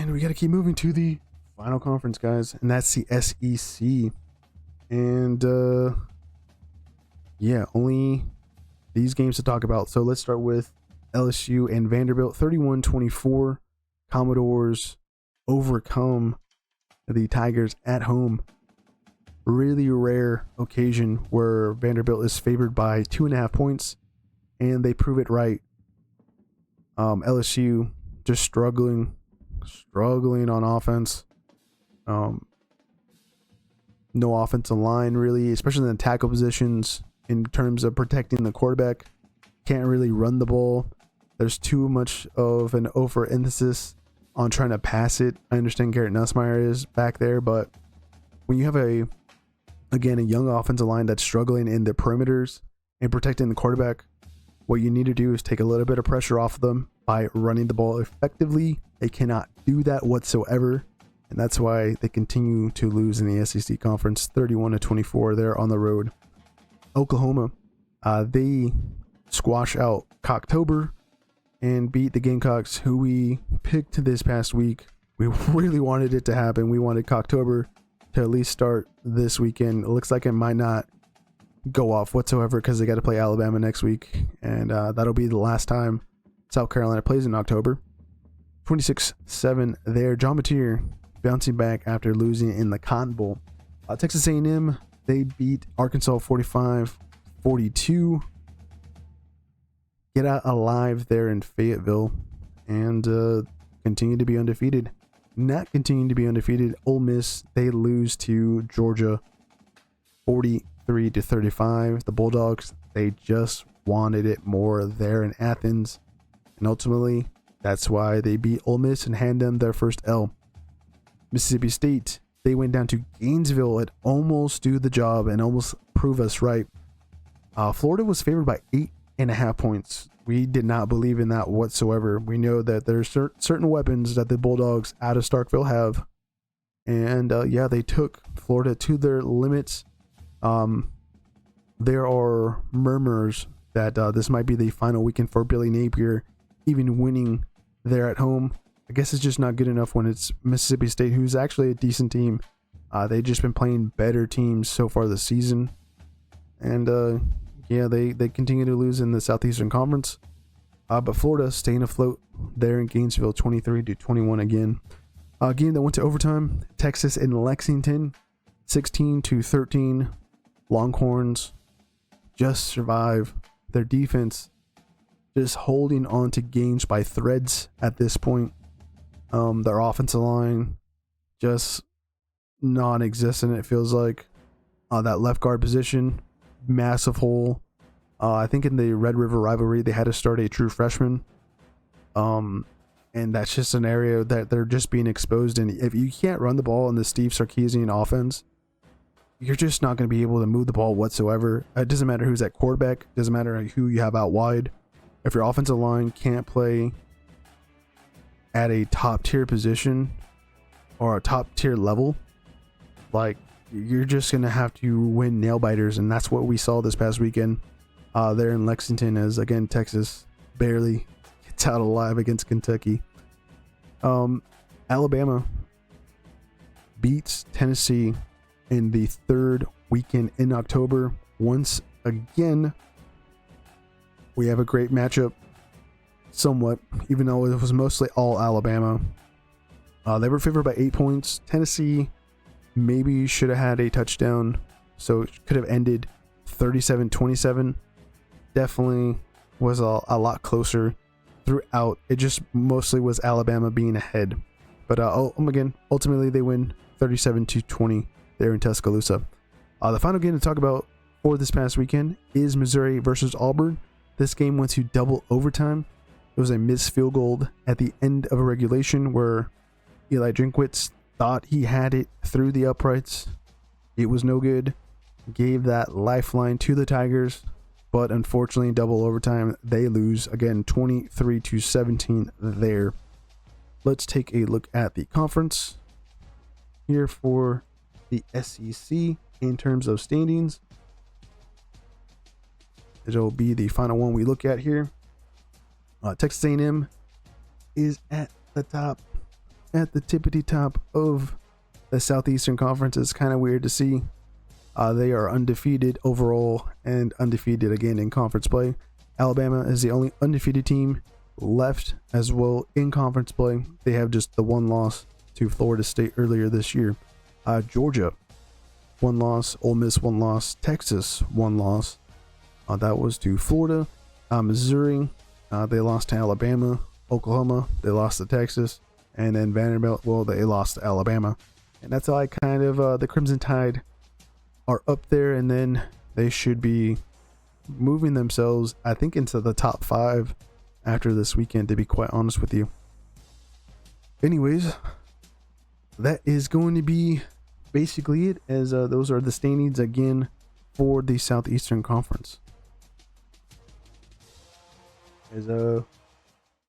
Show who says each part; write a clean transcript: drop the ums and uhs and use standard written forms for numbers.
Speaker 1: And we got to keep moving to the final conference, guys, and that's the SEC. And yeah, only these games to talk about. So let's start with LSU and Vanderbilt. 31-24. Commodores overcome the Tigers at home. Really rare occasion where Vanderbilt is favored by 2.5 points, and they prove it right. LSU just struggling on offense. No offensive line really, especially in the tackle positions in terms of protecting the quarterback. Can't really run the ball. There's too much of an overemphasis on trying to pass it. I understand Garrett Nussmeier is back there, but when you have a young offensive line that's struggling in the perimeters and protecting the quarterback, what you need to do is take a little bit of pressure off of them by running the ball effectively. They cannot do that whatsoever, and that's why they continue to lose in the SEC conference. 31-24. They're on the road. Oklahoma, they squash out Cocktober and beat the Gamecocks, who we picked this past week. We really wanted it to happen. We wanted Cocktober to at least start this weekend. It looks like it might not go off whatsoever because they got to play Alabama next week, and that'll be the last time South Carolina plays in October. 26-7 there. John Mateer bouncing back after losing in the Cotton Bowl. Texas A&M, they beat Arkansas 45-42. Get out alive there in Fayetteville and continue to be undefeated. Not continuing to be undefeated. Ole Miss, they lose to Georgia 43-35. The Bulldogs, they just wanted it more there in Athens, and ultimately that's why they beat Ole Miss and hand them their first L. Mississippi State, they went down to Gainesville and almost do the job and almost prove us right. Florida was favored by 8.5 points. We did not believe in that whatsoever. We know that there's certain weapons that the Bulldogs out of Starkville have, and yeah, they took Florida to their limits. There are murmurs that this might be the final weekend for Billy Napier, even winning there at home. I guess it's just not good enough when it's Mississippi State, who's actually a decent team. They've just been playing better teams so far this season, and yeah, they continue to lose in the Southeastern Conference. But Florida staying afloat there in Gainesville, 23-21 again. Game that went to overtime. Texas and Lexington, 16-13. Longhorns just survive. Their defense just holding on to games by threads at this point. Their offensive line just non-existent, it feels like. That left guard position, massive hole. I think in the Red River rivalry, they had to start a true freshman. And that's just an area that they're just being exposed in. If you can't run the ball in the Steve Sarkisian offense, you're just not going to be able to move the ball whatsoever. It doesn't matter who's at quarterback. It doesn't matter who you have out wide. If your offensive line can't play at a top tier position or a top tier level, like, you're just going to have to win nail biters. And that's what we saw this past weekend there in Lexington, as again, Texas barely gets out alive against Kentucky. Alabama beats Tennessee in the third weekend in October. Once again, we have a great matchup, somewhat, even though it was mostly all Alabama. They were favored by 8 points. Tennessee maybe should have had a touchdown, so it could have ended 37-27. Definitely was a lot closer throughout. It just mostly was Alabama being ahead. But again, ultimately they win 37-20 there in Tuscaloosa. The final game to talk about for this past weekend is Missouri versus Auburn. This game went to double overtime. It was a missed field goal at the end of a regulation where Eli Drinkwitz thought he had it through the uprights. It was no good. Gave that lifeline to the Tigers, but unfortunately in double overtime they lose again, 23-17 there. Let's take a look at the conference here for the SEC in terms of standings. It'll be the final one we look at here. Texas A&M is at the top at the tippity top of the Southeastern Conference. It's kind of weird to see. They are undefeated overall and undefeated again in conference play. Alabama is the only undefeated team left as well in conference play. They have just the one loss to Florida State earlier this year. Georgia, one loss. Ole Miss, one loss. Texas, one loss. That was to Florida. Missouri, they lost to Alabama. Oklahoma, they lost to Texas. And then Vanderbilt, well, they lost to Alabama. And that's how I kind of, the Crimson Tide are up there, and then they should be moving themselves, I think, into the top 5 after this weekend, to be quite honest with you. Anyways, that is going to be basically it, as those are the standings again for the Southeastern Conference. As